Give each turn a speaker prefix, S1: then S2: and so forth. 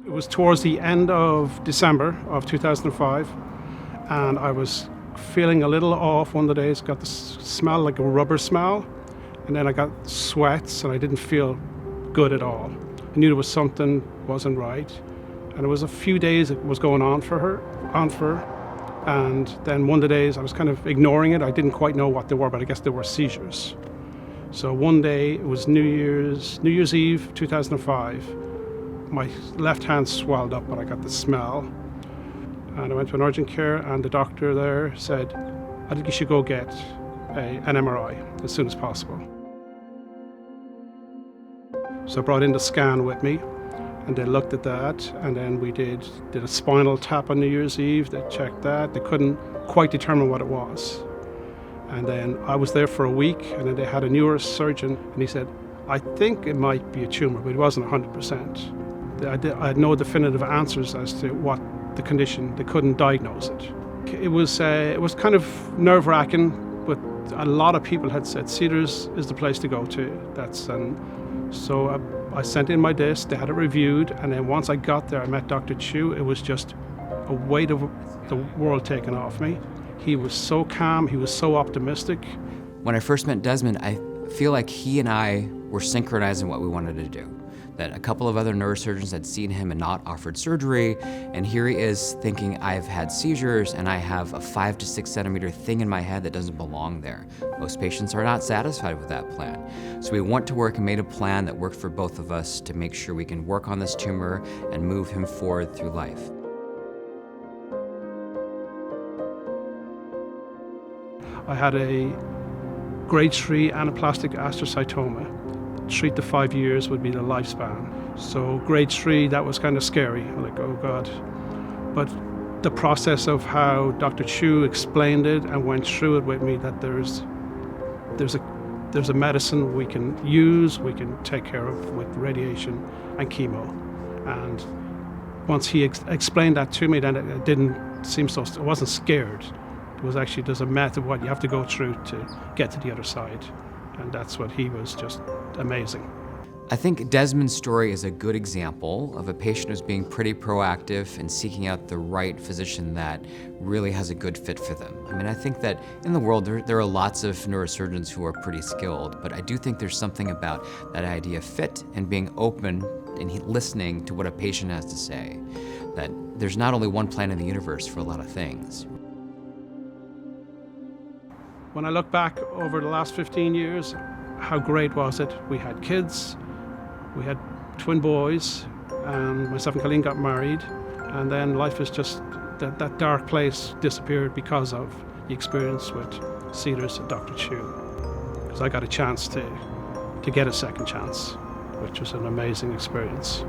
S1: It was towards the end of December of 2005, and I was feeling a little off one of the days, got the smell like a rubber smell, and then I got sweats and I didn't feel good at all. I knew there was something wasn't right, and it was a few days it was going on for her, and then one of the days I was kind of ignoring it. I didn't quite know what they were, but I guess they were seizures. So one day, it was New Year's Eve 2005, my left hand swelled up when I got the smell, and I went to an urgent care, and the doctor there said, I think you should go get an MRI as soon as possible. So I brought in the scan with me, and they looked at that, and then we did a spinal tap on New Year's Eve. They checked that. They couldn't quite determine what it was. And then I was there for a week, and then they had a neurosurgeon, and he said, I think it might be a tumor, but it wasn't 100%. I had no definitive answers as to what the condition. They couldn't diagnose it. It was kind of nerve-wracking, but a lot of people had said Cedars is the place to go to. So I sent in my disc. They had it reviewed, and then once I got there, I met Dr. Chu. It was just a weight of the world taken off me. He was so calm. He was so optimistic.
S2: When I first met Desmond, I feel like he and I were synchronizing what we wanted to do. That a couple of other neurosurgeons had seen him and not offered surgery, and here he is thinking, I've had seizures and I have a 5 to 6 centimeter thing in my head that doesn't belong there. Most patients are not satisfied with that plan. So we went to work and made a plan that worked for both of us to make sure we can work on this tumor and move him forward through life.
S1: I had a grade 3 anaplastic astrocytoma. 3 to 5 years would be the lifespan. So grade 3, that was kind of scary. I'm like, oh God. But the process of how Dr. Chu explained it and went through it with me, that there's a medicine we can use, we can take care of with radiation and chemo. And once he explained that to me, then it didn't seem so, I wasn't scared. It was actually, there's a method what you have to go through to get to the other side. And that's what he was just amazing.
S2: I think Desmond's story is a good example of a patient who's being pretty proactive and seeking out the right physician that really has a good fit for them. I mean, I think that in the world there are lots of neurosurgeons who are pretty skilled, but I do think there's something about that idea of fit and being open and listening to what a patient has to say, that there's not only one plan in the universe for a lot of things.
S1: When I look back over the last 15 years, how great was it? We had kids, we had twin boys, and myself and Colleen got married, and then life is just, that dark place disappeared because of the experience with Cedars and Dr. Chu. Because I got a chance to get a second chance, which was an amazing experience.